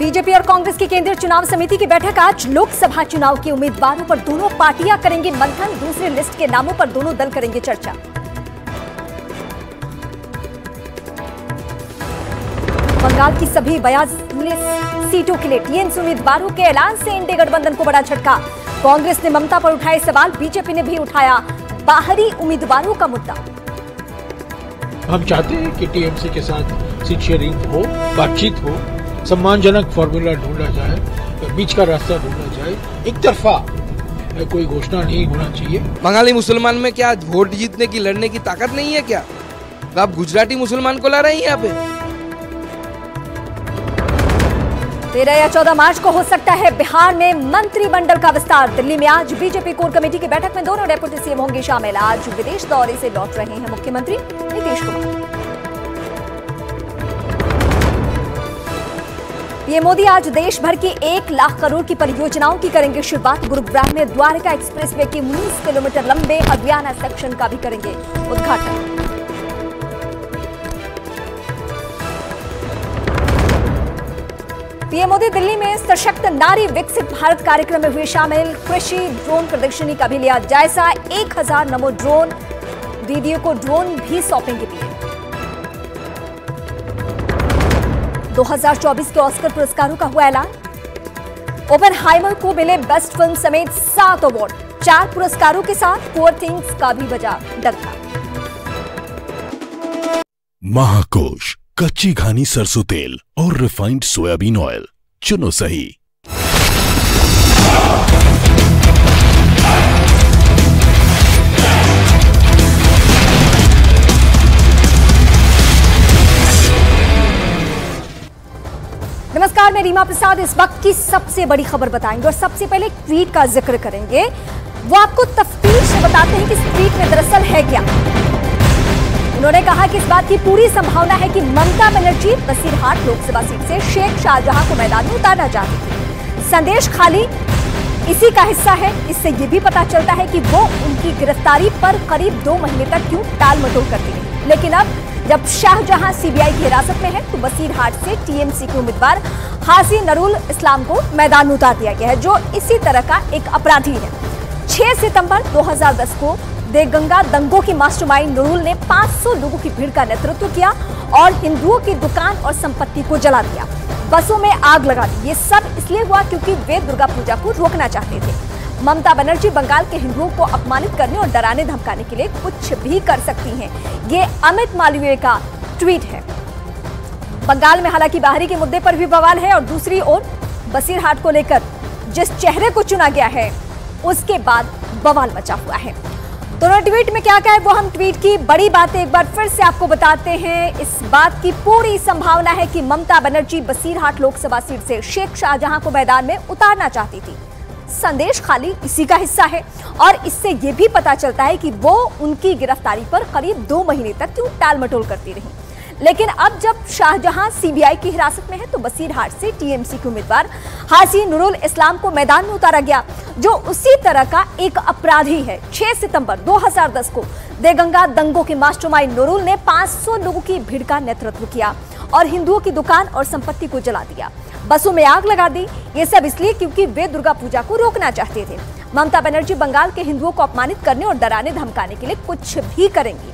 BJP और कांग्रेस की केंद्रीय चुनाव समिति की बैठक आज। लोकसभा चुनाव के उम्मीदवारों पर दोनों पार्टियां करेंगी मंथन। दूसरी लिस्ट के नामों पर दोनों दल करेंगे चर्चा। बंगाल की सभी 42 सीटों के लिए टीएमसी उम्मीदवारों के ऐलान से इंडी गठबंधन को बड़ा झटका। कांग्रेस ने ममता पर उठाए सवाल, बीजेपी ने भी उठाया बाहरी उम्मीदवारों का मुद्दा। हम चाहते हैं कि टीएमसी के साथ सीट शेयरिंग हो, बातचीत हो, सम्मानजनक फॉर्मूला ढूंढा जाए, बीच का रास्ता ढूंढा जाए। एक तरफा कोई घोषणा नहीं होना चाहिए। बंगाली मुसलमान में क्या वोट जीतने की, लड़ने की ताकत नहीं है क्या? तो आप गुजराती मुसलमान को ला रहे हैं यहाँ पे। 13 या 14 मार्च को हो सकता है बिहार में मंत्रिमंडल का विस्तार। दिल्ली में आज बीजेपी कोर कमेटी की बैठक में दोनों डेप्यूटी सीएम होंगे शामिल। आज विदेश दौरे से लौट रहे हैं मुख्यमंत्री नीतीश कुमार। पीएम मोदी आज देश भर की 1 लाख करोड़ की परियोजनाओं की करेंगे शुरुआत। गुरुग्राम में द्वारका एक्सप्रेसवे के 19 किलोमीटर लंबे अज्ञाना सेक्शन का भी करेंगे उद्घाटन। पीएम मोदी दिल्ली में सशक्त नारी विकसित भारत कार्यक्रम में हुए शामिल। कृषि ड्रोन प्रदर्शनी का भी लिया जायजा। 1000 नमो ड्रोन दीदियों को ड्रोन भी सौंपेंगे पीएम। 2024 के ऑस्कर पुरस्कारों का हुआ ऐलान। ओपेनहाइमर को मिले बेस्ट फिल्म समेत 7 अवार्ड। 4 पुरस्कारों के साथ पुअर थिंग्स का भी बजा डंका। महाकोश कच्ची घानी सरसों तेल और रिफाइंड सोयाबीन ऑयल चुनो सही। नमस्कार, मैं रीमा प्रसाद। इस वक्त की सबसे बड़ी खबर बताएंगे और सबसे पहले एक ट्वीट का जिक्र करेंगे। वो आपको तफ्तीश से बताते हैं कि इस ट्वीट में दरअसल है क्या। उन्होंने कहा कि इस बात की पूरी संभावना है कि ममता बनर्जी बसीरहाट लोकसभा सीट से शेख शाहजहां को मैदान में उतारना चाहती थी। संदेश खाली इसी का हिस्सा है। इससे यह भी पता चलता है कि वो उनकी गिरफ्तारी पर करीब 2 महीने तक क्यों टाल मटोल करती रही। लेकिन अब जब शाहजहां सीबीआई की हिरासत में है तो बसीरहाट से टीएमसी के उम्मीदवार हाजी नूरुल इस्लाम को मैदान में उतार दिया गया है, जो इसी तरह का एक अपराधी है। 6 सितंबर 2010 को देगंगा दंगों की मास्टरमाइंड नूरुल ने 500 लोगों की भीड़ का नेतृत्व किया और हिंदुओं की दुकान और संपत्ति को जला दिया, बसों में आग लगा दी। ये सब इसलिए हुआ क्योंकि वे दुर्गा पूजा को रोकना चाहते थे। ममता बनर्जी बंगाल के हिंदुओं को अपमानित करने और डराने धमकाने के लिए कुछ भी कर सकती हैं। ये अमित मालवीय का ट्वीट है। बंगाल में हालांकि बाहरी के मुद्दे पर भी बवाल है और दूसरी ओर बसीरहाट को लेकर जिस चेहरे को चुना गया है उसके बाद बवाल मचा हुआ है। दोनों ट्वीट में क्या कहा है वो हम ट्वीट की बड़ी बातें एक बार फिर से आपको बताते हैं। इस बात की पूरी संभावना है कि ममता बनर्जी बसीरहाट लोकसभा सीट से शेख शाहजहां को मैदान में उतारना चाहती थी। संदेश खाली इसी का हिस्सा है और इससे यह भी पता चलता है कि वो उनकी गिरफ्तारी पर करीब 2 महीने तक क्यों टाल मटोल करती रही। लेकिन अब जब शाहजहां सीबीआई की हिरासत में है तो बसीरहाट से टीएमसी के उम्मीदवार हाजी नूरुल इस्लाम को मैदान में उतारा गया, जो उसी तरह का एक अपराधी है। 6 सितंबर 2010 को देगंगा दंगों के मास्टरमाइंड नूरुल ने 500 लोगों की भीड़ का नेतृत्व किया और हिंदुओं की दुकान और संपत्ति को जला दिया, बसों में आग लगा दी। ये सब इसलिए क्योंकि वे दुर्गा पूजा को रोकना चाहते थे। ममता बनर्जी बंगाल के हिंदुओं को अपमानित करने और डराने धमकाने के लिए कुछ भी करेंगी।